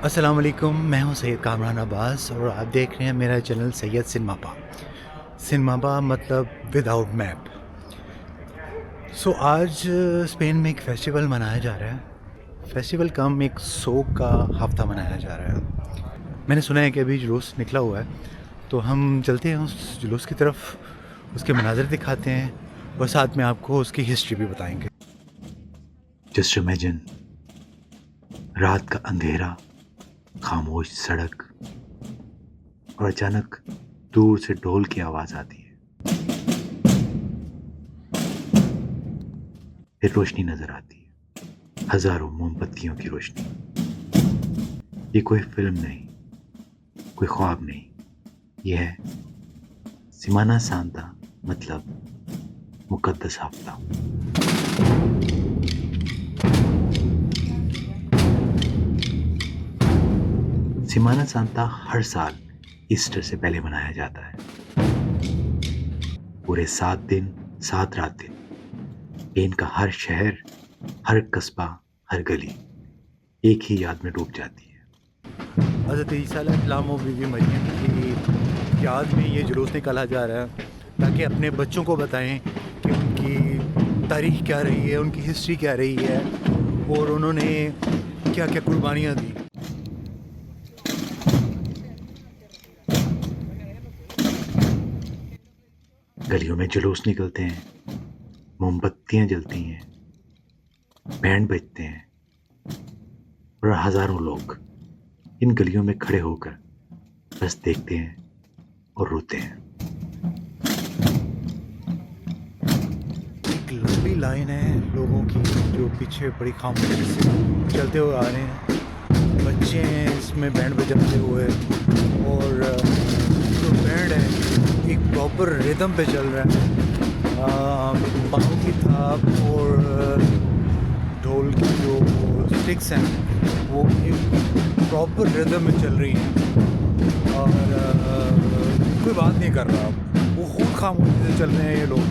अस्सलाम वालेकुम, मैं हूं सैयद कामरान अब्बास और आप देख रहे हैं मेरा चैनल सैयद सिनेमा सिनेमा मतलब विदाउट मैप। आज स्पेन में एक फ़ेस्टिवल मनाया जा रहा है। फ़ेस्टिवल कम एक सोग का हफ़्ता मनाया जा रहा है। मैंने सुना है कि अभी जुलूस निकला हुआ है, तो हम चलते हैं उस जुलूस की तरफ, उसके मनाज़र दिखाते हैं और साथ में आपको उसकी हिस्ट्री भी बताएंगे। जस्ट इमेजिन, रात का अंधेरा, खामोश सड़क और अचानक दूर से ढोल की आवाज आती है। फिर रोशनी नजर आती है, हजारों मोमबत्तियों की रोशनी। ये कोई फिल्म नहीं, कोई ख्वाब नहीं, ये है सिमाना सांता, मतलब मुकद्दस हफ्ता। सिमाना सांता हर साल ईस्टर से पहले मनाया जाता है। पूरे 7 दिन 7 रातें स्पेन का हर शहर, हर कस्बा, हर गली एक ही याद में डूब जाती है। हज़रत ईसा अलैहिस्सलाम और बीवी मरियम की याद में ये जुलूस निकाला जा रहा है, ताकि अपने बच्चों को बताएं कि उनकी तारीख़ क्या रही है, उनकी हिस्ट्री क्या रही है और उन्होंने क्या क्या कुर्बानियाँ दी। गलियों में जुलूस निकलते हैं, मोमबत्तियां जलती हैं, बैंड बजते हैं और हजारों लोग इन गलियों में खड़े होकर बस देखते हैं और रोते हैं। एक लंबी लाइन है लोगों की जो पीछे बड़ी खामोशी से चलते हुए आ रहे हैं। बच्चे हैं इसमें बैंड बजाते हुए और जो बैंड है एक प्रॉपर रिदम पे चल रहा है। पाँव की थाप और ढोल की जो स्टिक्स हैं वो एक प्रॉपर रिदम में चल रही हैं और कोई बात नहीं कर रहा, वो खूब खामोशी से चल रहे हैं ये लोग।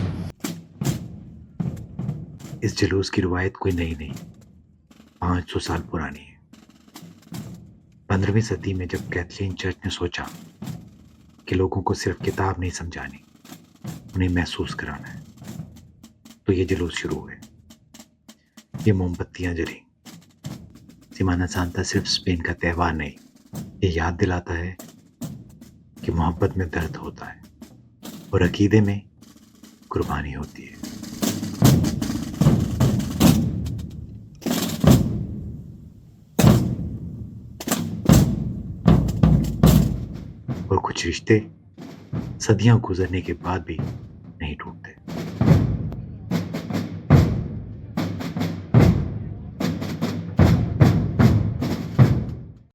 इस जुलूस की रिवायत कोई नई नहीं, 500 साल पुरानी है। 15वीं सदी में जब कैथलीन चर्च ने सोचा कि लोगों को सिर्फ किताब नहीं समझानी, उन्हें महसूस कराना है, तो ये जुलूस शुरू हुए। ये मोमबत्तियां जली। सिमाना सांता सिर्फ स्पेन का त्योहार नहीं, ये याद दिलाता है कि मोहब्बत में दर्द होता है और अकीदे में कुर्बानी होती है। और कुछ रिश्ते सदियां गुजरने के बाद भी नहीं टूटते।